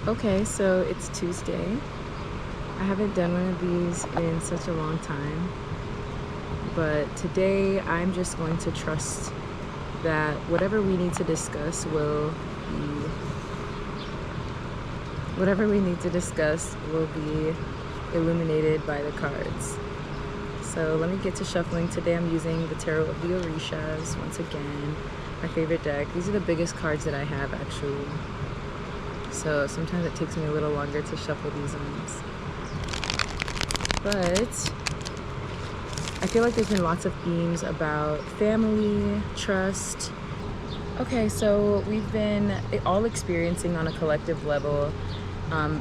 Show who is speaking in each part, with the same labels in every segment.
Speaker 1: Okay, so it's Tuesday. I haven't done one of these in such a long time, but today I'm just going to trust that whatever we need to discuss will be illuminated by the cards. So let me get to shuffling. Today I'm using the Tarot of the Orishas once again, my favorite deck. These are the biggest cards that I have actually. So sometimes it takes me a little longer to shuffle these ones. But I feel like there's been lots of themes about family, trust. Okay, so we've been all experiencing on a collective level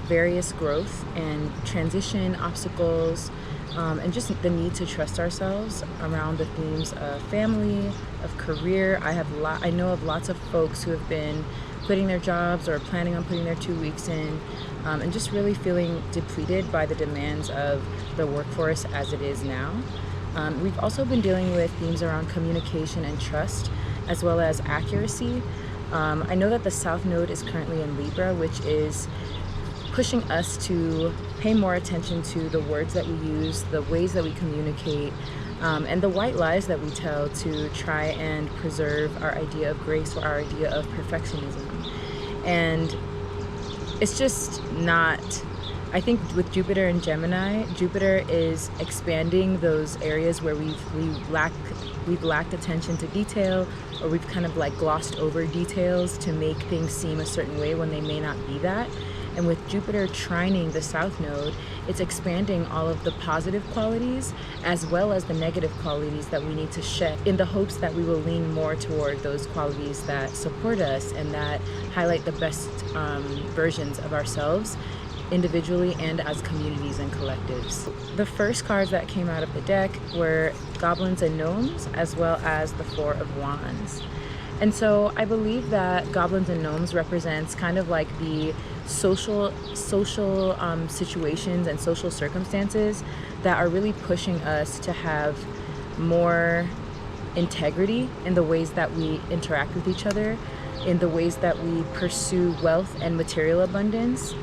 Speaker 1: various growth and transition obstacles, and just the need to trust ourselves around the themes of family, of career. I know of lots of folks who have been quitting their jobs or planning on putting their 2 weeks in, and just really feeling depleted by the demands of the workforce as it is now. We've also been dealing with themes around communication and trust, as well as accuracy. I know that the South Node is currently in Libra, which is pushing us to pay more attention to the words that we use, the ways that we communicate, and the white lies that we tell to try and preserve our idea of grace or our idea of perfectionism. And it's just not, I think with Jupiter and Gemini, Jupiter is expanding those areas where we've lacked attention to detail, or we've kind of like glossed over details to make things seem a certain way when they may not be that. And with Jupiter trining the South Node, it's expanding all of the positive qualities as well as the negative qualities that we need to shed, in the hopes that we will lean more toward those qualities that support us and that highlight the best versions of ourselves, individually and as communities and collectives. The first cards that came out of the deck were Goblins and Gnomes, as well as the Four of Wands. And so I believe that Goblins and Gnomes represents kind of like the social situations and social circumstances that are really pushing us to have more integrity in the ways that we interact with each other, in the ways that we pursue wealth and material abundance.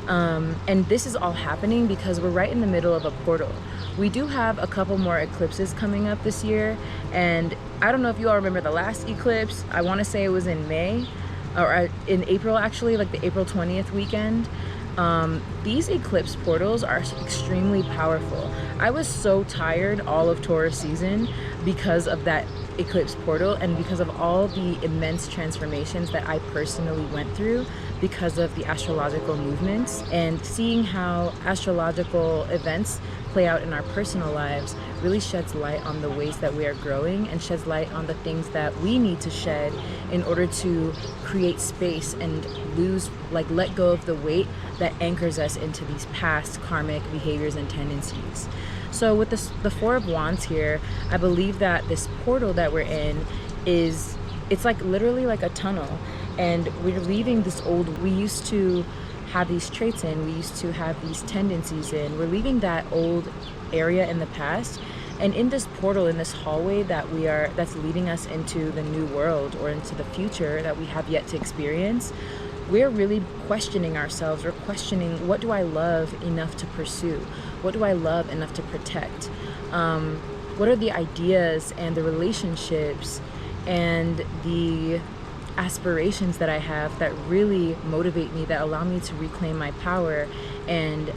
Speaker 1: And this is all happening because we're right in the middle of a portal. We do have a couple more eclipses coming up this year, and I don't know if you all remember the last eclipse. I want to say it was in May, or in April actually, like the April 20th weekend. These eclipse portals are extremely powerful. I was so tired all of Taurus season because of that eclipse portal, and because of all the immense transformations that I personally went through because of the astrological movements, and seeing how astrological events play out in our personal lives really sheds light on the ways that we are growing, and sheds light on the things that we need to shed in order to create space and let go of the weight that anchors us into these past karmic behaviors and tendencies. So with the Four of Wands here, I believe that this portal that we're in it's like literally like a tunnel, and we're leaving this we used to have these traits in, we used to have these tendencies in, we're leaving that old area in the past, and in this portal, in this hallway that's leading us into the new world or into the future that we have yet to experience, we're really questioning ourselves. We're questioning, what do I love enough to pursue? What do I love enough to protect? What are the ideas and the relationships and the aspirations that I have that really motivate me, that allow me to reclaim my power and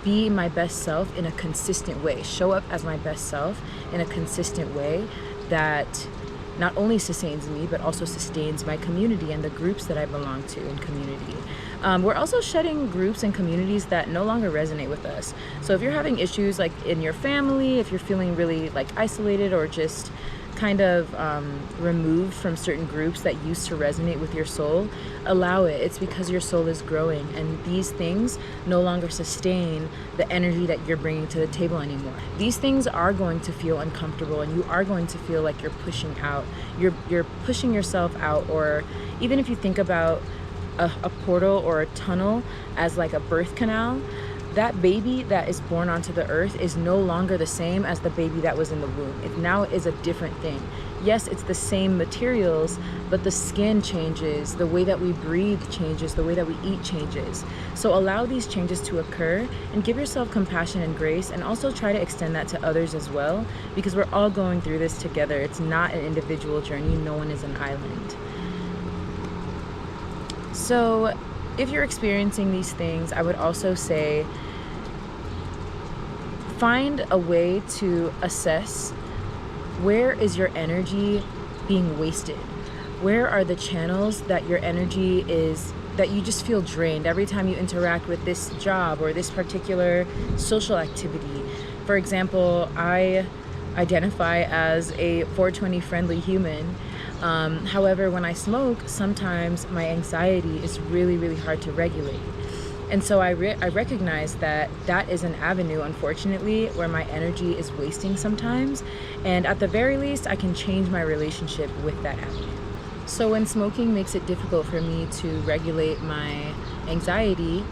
Speaker 1: be my best self in a consistent way, show up as my best self in a consistent way that not only sustains me, but also sustains my community and the groups that I belong to in community. We're also shedding groups and communities that no longer resonate with us. So if you're having issues like in your family, if you're feeling really like isolated or just kind of removed from certain groups that used to resonate with your soul, allow it. It's because your soul is growing, and these things no longer sustain the energy that you're bringing to the table anymore. These things are going to feel uncomfortable, and you are going to feel like you're pushing out. You're pushing yourself out, or even if you think about a portal or a tunnel as like a birth canal, that baby that is born onto the earth is no longer the same as the baby that was in the womb. It now is a different thing. Yes, it's the same materials, but the skin changes, the way that we breathe changes, the way that we eat changes. So allow these changes to occur and give yourself compassion and grace, and also try to extend that to others as well, because we're all going through this together. It's not an individual journey. No one is an island. So if you're experiencing these things, I would also say find a way to assess where is your energy being wasted. Where are the channels that your energy is, that you just feel drained every time you interact with this job or this particular social activity. For example, I identify as a 420 friendly human. However, when I smoke, sometimes my anxiety is really, really hard to regulate. And so I recognize that that is an avenue, unfortunately, where my energy is wasting sometimes. And at the very least, I can change my relationship with that avenue. So when smoking makes it difficult for me to regulate my anxiety,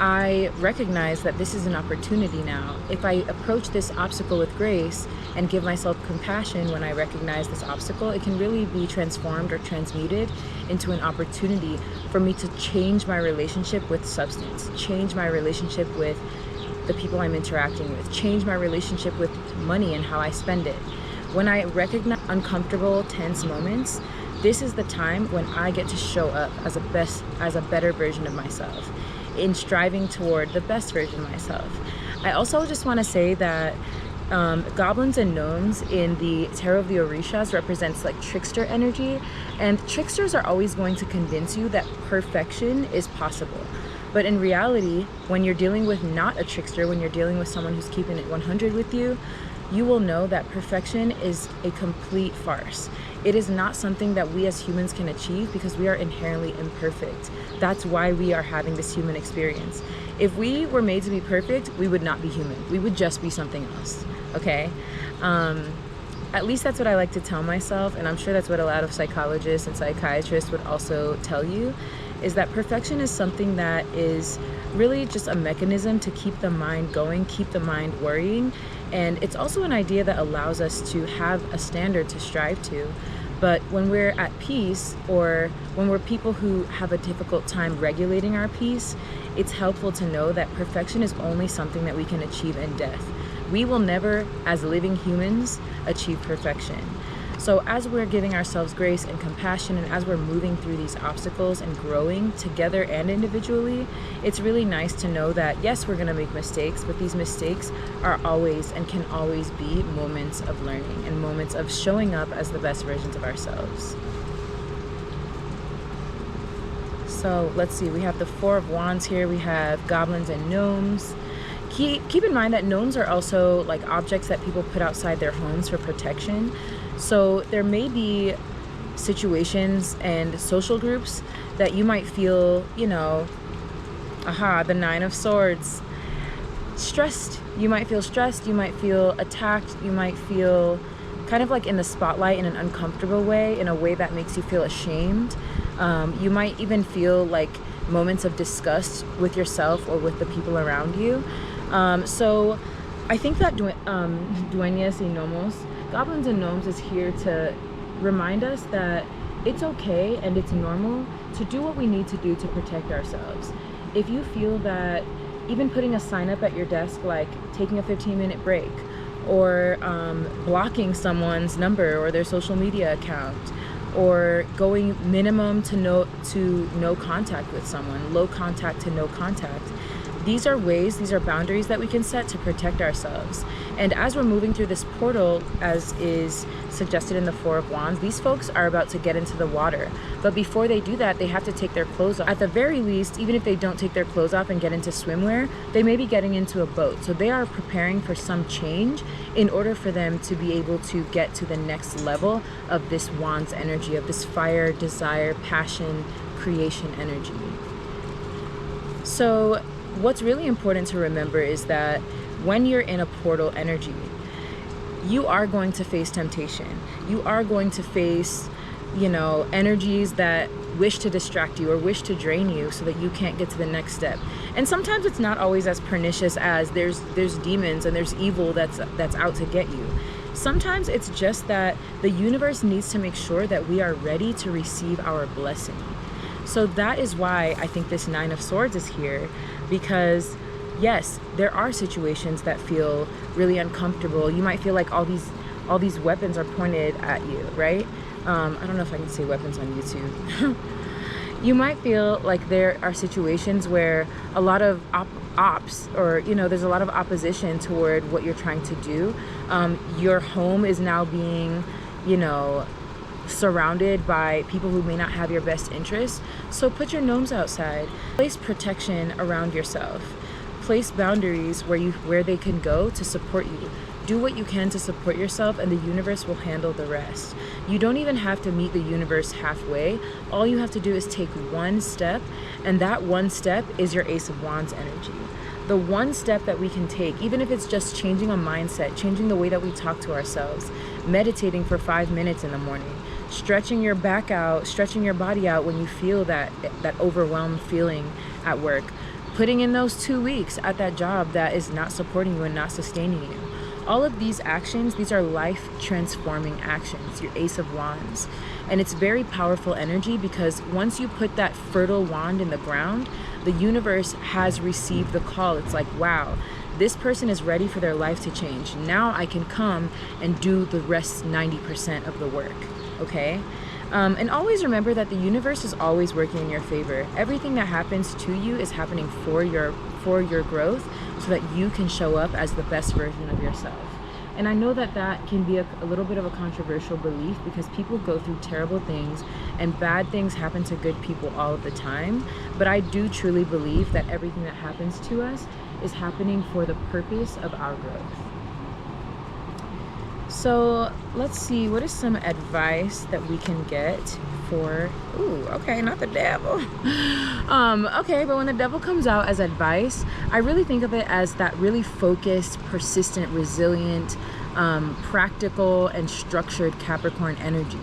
Speaker 1: I recognize that this is an opportunity now. If I approach this obstacle with grace and give myself compassion when I recognize this obstacle, it can really be transformed or transmuted into an opportunity for me to change my relationship with substance, change my relationship with the people I'm interacting with, change my relationship with money and how I spend it. When I recognize uncomfortable, tense moments, this is the time when I get to show up as a better version of myself, in striving toward the best version of myself. I also just want to say that goblins and gnomes in the Tarot of the Orishas represents like trickster energy, and tricksters are always going to convince you that perfection is possible. But in reality, when you're dealing with not a trickster, when you're dealing with someone who's keeping it 100 with you, you will know that perfection is a complete farce. It is not something that we as humans can achieve because we are inherently imperfect. That's why we are having this human experience. If we were made to be perfect, we would not be human. We would just be something else, okay? At least that's what I like to tell myself, and I'm sure that's what a lot of psychologists and psychiatrists would also tell you, is that perfection is something that is really just a mechanism to keep the mind going, keep the mind worrying. And it's also an idea that allows us to have a standard to strive to. But when we're at peace, or when we're people who have a difficult time regulating our peace, it's helpful to know that perfection is only something that we can achieve in death. We will never, as living humans, achieve perfection. So as we're giving ourselves grace and compassion, and as we're moving through these obstacles and growing together and individually, it's really nice to know that yes, we're gonna make mistakes, but these mistakes are always and can always be moments of learning and moments of showing up as the best versions of ourselves. So let's see, we have the Four of Wands here, we have goblins and gnomes. Keep in mind that gnomes are also like objects that people put outside their homes for protection. So there may be situations and social groups that you might feel, you know, the Nine of Swords, stressed. You might feel stressed, you might feel attacked, you might feel kind of like in the spotlight in an uncomfortable way, in a way that makes you feel ashamed. You might even feel like moments of disgust with yourself or with the people around you. So I think that Dueñas y Gnomos, Goblins and Gnomes, is here to remind us that it's okay and it's normal to do what we need to do to protect ourselves. If you feel that even putting a sign up at your desk, like taking a 15-minute break, or blocking someone's number or their social media account, or going minimum to no contact with someone, low contact to no contact, these are ways, these are boundaries that we can set to protect ourselves. And as we're moving through this portal, as is suggested in the Four of Wands, these folks are about to get into the water. But before they do that, they have to take their clothes off. At the very least, even if they don't take their clothes off and get into swimwear, they may be getting into a boat. So they are preparing for some change in order for them to be able to get to the next level of this Wands energy, of this fire, desire, passion, creation energy. So what's really important to remember is that when you're in a portal energy, you are going to face temptation. You are going to face, energies that wish to distract you or wish to drain you so that you can't get to the next step. And sometimes it's not always as pernicious as there's demons and there's evil that's out to get you. Sometimes it's just that the universe needs to make sure that we are ready to receive our blessing. So that is why I think this Nine of Swords is here, because yes, there are situations that feel really uncomfortable. You might feel like all these weapons are pointed at you, right? I don't know if I can say weapons on YouTube. You might feel like there are situations where a lot of ops, or you know, there's a lot of opposition toward what you're trying to do. Your home is now being, you know, surrounded by people who may not have your best interests. So put your gnomes outside. Place protection around yourself. Place boundaries where they can go to support you. Do what you can to support yourself, and the universe will handle the rest. You don't even have to meet the universe halfway. All you have to do is take one step, and that one step is your Ace of Wands energy. The one step that we can take, even if it's just changing a mindset, changing the way that we talk to ourselves, meditating for 5 minutes in the morning, stretching your back out, stretching your body out when you feel that overwhelmed feeling at work, putting in those 2 weeks at that job that is not supporting you and not sustaining you. All of these actions, these are life transforming actions, your Ace of Wands. And it's very powerful energy, because once you put that fertile wand in the ground, the universe has received the call. It's like, wow, this person is ready for their life to change. Now I can come and do the rest 90% of the work, okay? And always remember that the universe is always working in your favor. Everything that happens to you is happening for your growth, so that you can show up as the best version of yourself. And I know that that can be a little bit of a controversial belief, because people go through terrible things and bad things happen to good people all of the time. But I do truly believe that everything that happens to us is happening for the purpose of our growth. So let's see, what is some advice that we can get for, ooh, okay, not the devil. Okay, but when the devil comes out as advice, I really think of it as that really focused, persistent, resilient, practical, and structured Capricorn energy.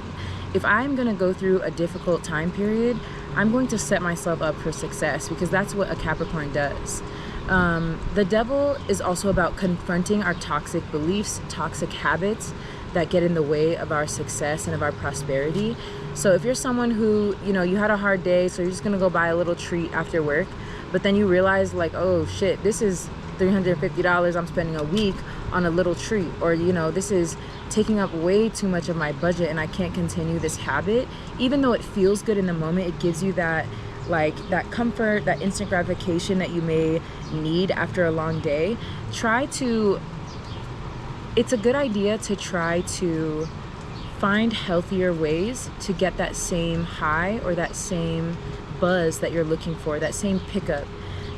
Speaker 1: If I'm gonna go through a difficult time period, I'm going to set myself up for success, because that's what a Capricorn does. The devil is also about confronting our toxic beliefs, toxic habits that get in the way of our success and of our prosperity. So if you're someone who, you know, you had a hard day, so you're just gonna go buy a little treat after work, but then you realize like, oh shit, this is $350 I'm spending a week on a little treat, or you know, this is taking up way too much of my budget and I can't continue this habit. Even though it feels good in the moment, it gives you that comfort, that instant gratification that you may need after a long day. It's a good idea to try to find healthier ways to get that same high or that same buzz that you're looking for, that same pickup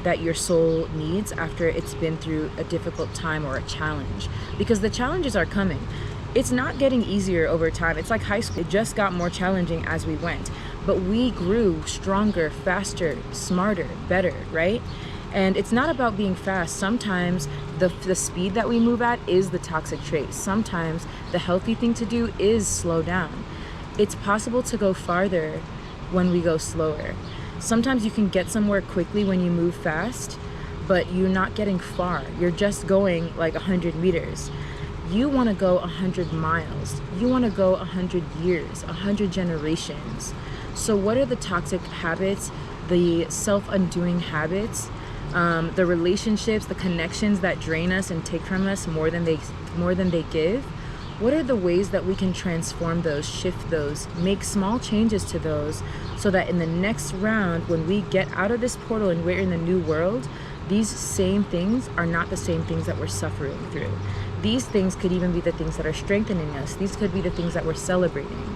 Speaker 1: that your soul needs after it's been through a difficult time or a challenge. Because the challenges are coming. It's not getting easier over time. It's like high school. It just got more challenging as we went. But we grew stronger, faster, smarter, better, right? And it's not about being fast. Sometimes the speed that we move at is the toxic trait. Sometimes the healthy thing to do is slow down. It's possible to go farther when we go slower. Sometimes you can get somewhere quickly when you move fast, but you're not getting far. You're just going like 100 meters. You want to go 100 miles. You want to go 100 years, 100 generations. So what are the toxic habits, the self-undoing habits, the relationships, the connections that drain us and take from us more than they give? What are the ways that we can transform those, shift those, make small changes to those, so that in the next round, when we get out of this portal and we're in the new world, these same things are not the same things that we're suffering through. These things could even be the things that are strengthening us. These could be the things that we're celebrating.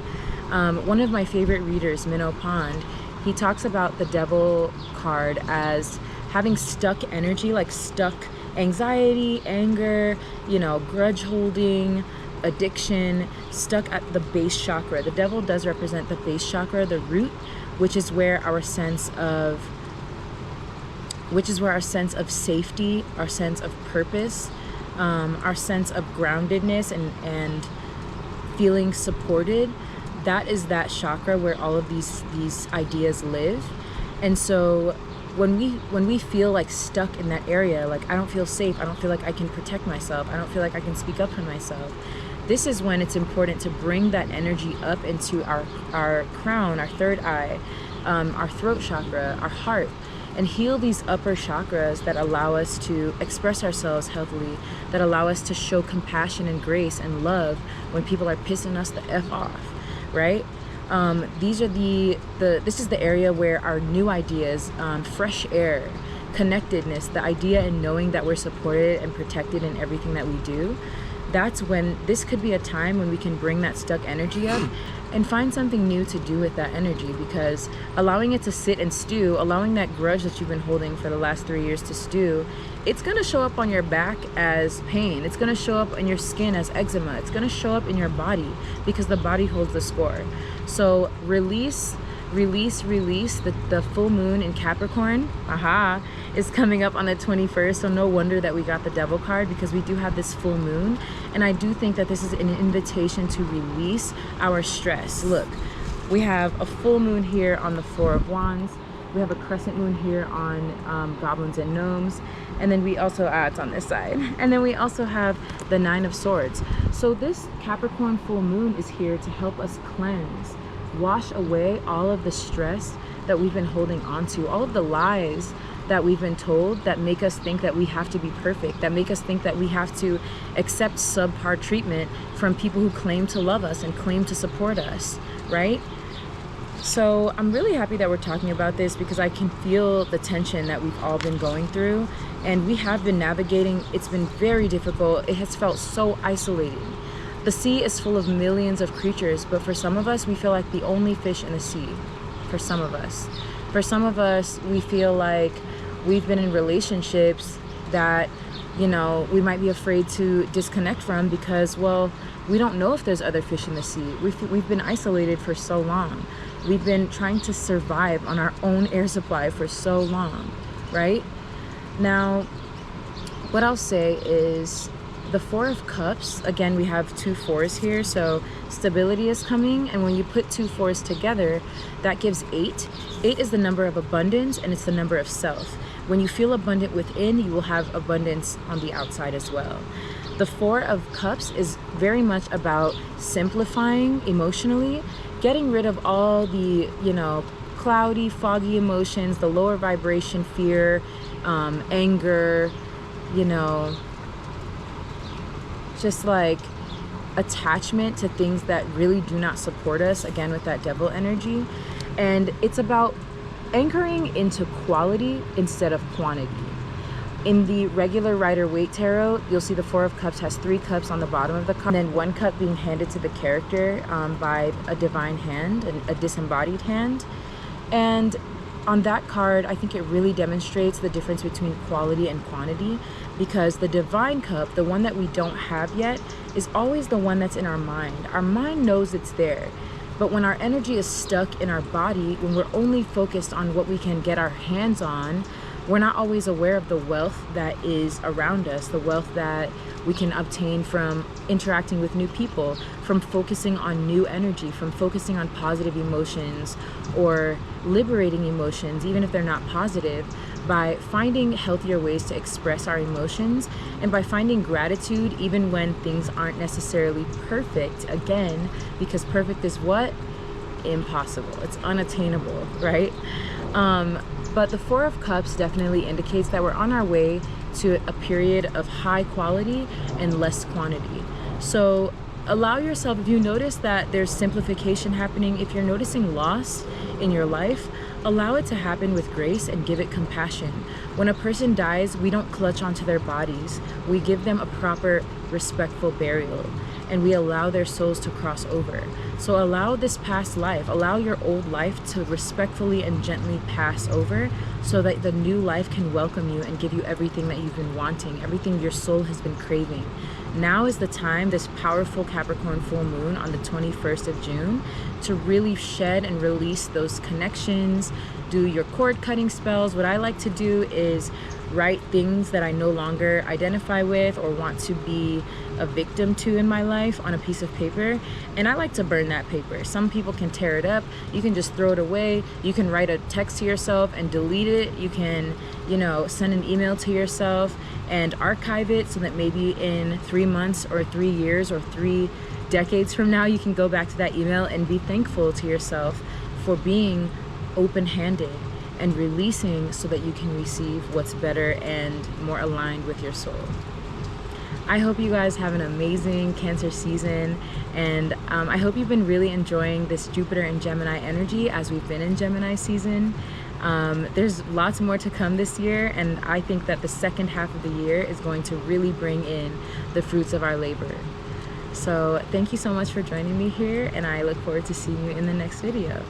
Speaker 1: One of my favorite readers, Minnow Pond, he talks about the devil card as having stuck energy, like stuck anxiety, anger, you know, grudge holding, addiction, stuck at the base chakra. The devil does represent the base chakra, the root, which is where our sense of safety, our sense of purpose, our sense of groundedness and feeling supported, that is that chakra where all of these ideas live. And so when we feel like stuck in that area, like I don't feel safe, I don't feel like I can protect myself, I don't feel like I can speak up for myself, this is when it's important to bring that energy up into our crown, our third eye, our throat chakra, our heart, and heal these upper chakras that allow us to express ourselves healthily, that allow us to show compassion and grace and love when people are pissing us the F off, right? This is the area where our new ideas, fresh air, connectedness, the idea and knowing that we're supported and protected in everything that we do, that's when this could be a time when we can bring that stuck energy up and find something new to do with that energy, because allowing it to sit and stew, allowing that grudge that you've been holding for the last 3 years to stew, it's going to show up on your back as pain. It's going to show up in your skin as eczema. It's going to show up in your body because the body holds the score. So release. The full moon in Capricorn, is coming up on the 21st. So no wonder that we got the Devil card, because we do have this full moon. And I do think that this is an invitation to release our stress. Look, we have a full moon here on the Four of Wands. We have a crescent moon here on Goblins and Gnomes. And then we also, it's on this side. And then we also have the Nine of Swords. So this Capricorn full moon is here to help us cleanse, wash away all of the stress that we've been holding on to, all of the lies that we've been told that make us think that we have to be perfect, that make us think that we have to accept subpar treatment from people who claim to love us and claim to support us, right? So I'm really happy that we're talking about this, because I can feel the tension that we've all been going through, and we have been navigating. It's been very difficult. It has felt so isolating. The sea is full of millions of creatures, but for some of us, we feel like the only fish in the sea. For some of us. For some of us, we feel like we've been in relationships that, you know, we might be afraid to disconnect from because, well, we don't know if there's other fish in the sea. We've been isolated for so long. We've been trying to survive on our own air supply for so long, right? Now, what I'll say is, the Four of Cups, again, we have 2 fours here, so stability is coming, and when you put 2 fours together, that gives 8. 8 is the number of abundance, and it's the number of self. When you feel abundant within, you will have abundance on the outside as well. The Four of Cups is very much about simplifying emotionally, getting rid of all the, cloudy, foggy emotions, the lower vibration fear, anger, just like attachment to things that really do not support us, again with that Devil energy. And it's about anchoring into quality instead of quantity. In the regular Rider-Waite tarot, you'll see the Four of Cups has 3 cups on the bottom of the cup, and then 1 cup being handed to the character by a divine hand, a disembodied hand. And on that card, I think it really demonstrates the difference between quality and quantity, because the divine cup, the one that we don't have yet, is always the one that's in our mind. Our mind knows it's there, but when our energy is stuck in our body, when we're only focused on what we can get our hands on, we're not always aware of the wealth that is around us, the wealth that we can obtain from interacting with new people, from focusing on new energy, from focusing on positive emotions or liberating emotions, even if they're not positive, by finding healthier ways to express our emotions, and by finding gratitude even when things aren't necessarily perfect, again, because perfect is what? Impossible. It's unattainable, right? But the Four of Cups definitely indicates that we're on our way to a period of high quality and less quantity. So allow yourself, if you notice that there's simplification happening, if you're noticing loss in your life, allow it to happen with grace and give it compassion. When a person dies, we don't clutch onto their bodies. We give them a proper, respectful burial, and we allow their souls to cross over. So allow this past life, allow your old life to respectfully and gently pass over, so that the new life can welcome you and give you everything that you've been wanting, everything your soul has been craving. Now is the time, this powerful Capricorn full moon on the 21st of June, to really shed and release those connections, do your cord cutting spells. What I like to do is write things that I no longer identify with or want to be a victim to in my life on a piece of paper, and I like to burn that paper. Some people can tear it up, you can just throw it away, you can write a text to yourself and delete it, you can, you know, send an email to yourself and archive it so that maybe in 3 months or 3 years or 3 decades from now you can go back to that email and be thankful to yourself for being open-handed and releasing so that you can receive what's better and more aligned with your soul. I hope you guys have an amazing Cancer season, and I hope you've been really enjoying this Jupiter and Gemini energy as we've been in Gemini season. There's lots more to come this year, and I think that the second half of the year is going to really bring in the fruits of our labor. So thank you so much for joining me here, and I look forward to seeing you in the next video.